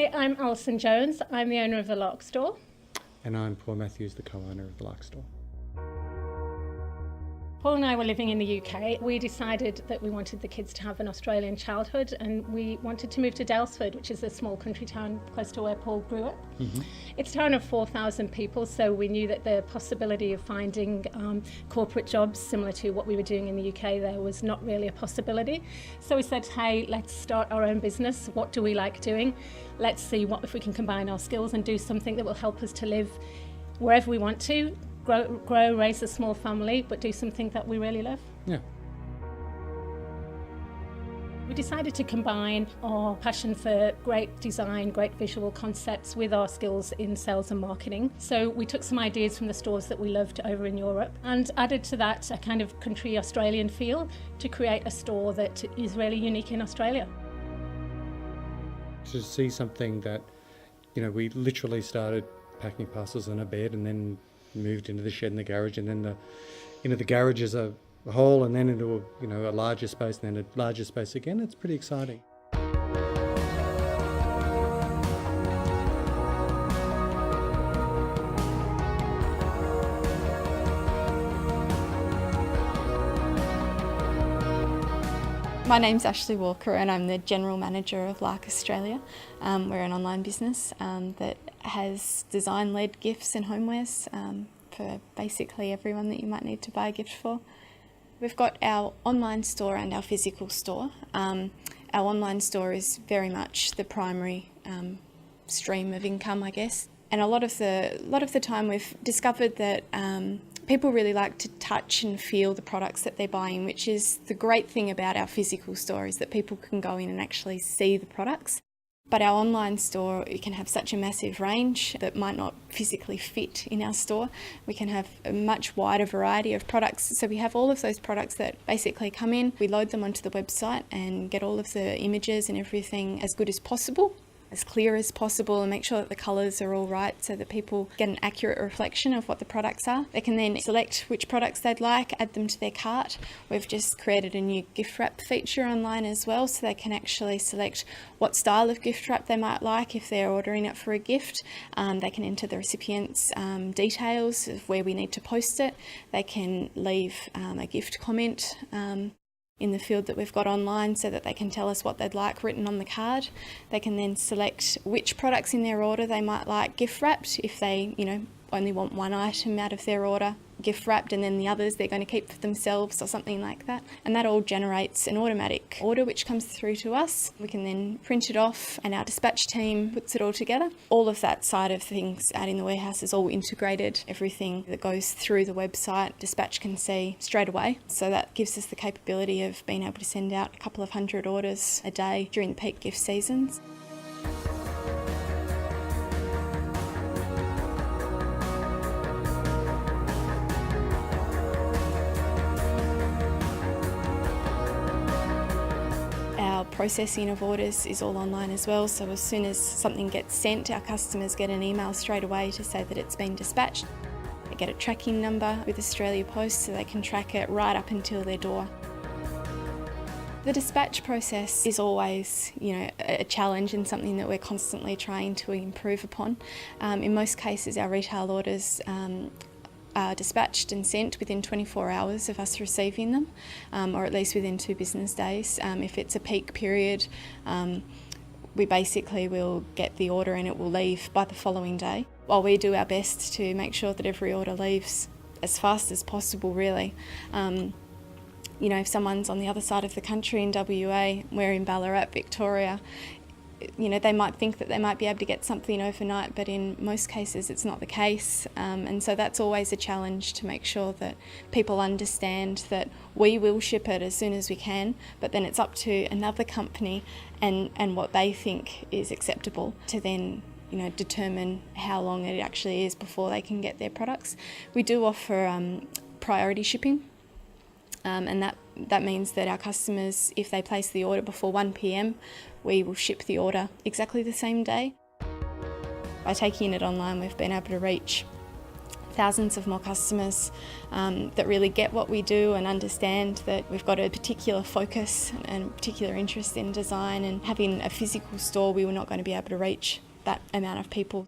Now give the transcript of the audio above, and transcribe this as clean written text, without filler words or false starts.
Hi, I'm Alison Jones. I'm the owner of the Lark Store. And I'm Paul Matthews, the co-owner of the Lark Store. Paul and I were living in the UK. We decided that we wanted the kids to have an Australian childhood, and we wanted to move to Daylesford, which is a small country town close to where Paul grew up. Mm-hmm. It's a town of 4,000 people, so we knew that the possibility of finding corporate jobs similar to what we were doing in the UK there was not really a possibility. So we said, hey, let's start our own business. What do we like doing? Let's see if we can combine our skills and do something that will help us to live wherever we want to. Grow, raise a small family, but do something that we really love. Yeah. We decided to combine our passion for great design, great visual concepts with our skills in sales and marketing. So we took some ideas from the stores that we loved over in Europe and added to that a kind of country Australian feel to create a store that is really unique in Australia. To see something that, we literally started packing parcels in a bed and then moved into the shed and the garage, and then the garage is a hole, and then into a larger space, and then a larger space again. It's pretty exciting. My name's Ashley Walker and I'm the General Manager of Lark Australia. We're an online business that has design-led gifts and homewares for basically everyone that you might need to buy a gift for. We've got our online store and our physical store. Our online store is very much the primary stream of income, I guess. And a lot of the time we've discovered that people really like to touch and feel the products that they're buying, which is the great thing about our physical store, is that people can go in and actually see the products. But our online store, it can have such a massive range that might not physically fit in our store. We can have a much wider variety of products. So we have all of those products that basically come in, we load them onto the website and get all of the images and everything as good as possible, as clear as possible, and make sure that the colours are all right so that people get an accurate reflection of what the products are. They can then select which products they'd like, add them to their cart. We've just created a new gift wrap feature online as well, so they can actually select what style of gift wrap they might like if they're ordering it for a gift. They can enter the recipient's details of where we need to post it. They can leave a gift comment in the field that we've got online so that they can tell us what they'd like written on the card. They can then select which products in their order they might like gift wrapped if they, only want one item out of their order gift wrapped, and then the others they're going to keep for themselves or something like that. And that all generates an automatic order which comes through to us. We can then print it off and our dispatch team puts it all together. All of that side of things out in the warehouse is all integrated. Everything that goes through the website, dispatch can see straight away. So that gives us the capability of being able to send out a couple of hundred orders a day during the peak gift seasons. Our processing of orders is all online as well, so as soon as something gets sent, our customers get an email straight away to say that it's been dispatched. They get a tracking number with Australia Post so they can track it right up until their door. The dispatch process is always, a challenge and something that we're constantly trying to improve upon. In most cases, our retail orders are dispatched and sent within 24 hours of us receiving them, or at least within 2 business days. If it's a peak period, we basically will get the order and it will leave by the following day, while we do our best to make sure that every order leaves as fast as possible, really. If someone's on the other side of the country in WA, we're in Ballarat, Victoria, they might think that they might be able to get something overnight, but in most cases it's not the case. And so that's always a challenge, to make sure that people understand that we will ship it as soon as we can, but then it's up to another company and what they think is acceptable to then determine how long it actually is before they can get their products. We do offer priority shipping. And that means that our customers, if they place the order before 1 p.m, we will ship the order exactly the same day. By taking it online, we've been able to reach thousands of more customers that really get what we do and understand that we've got a particular focus and particular interest in design, and having a physical store we were not going to be able to reach that amount of people.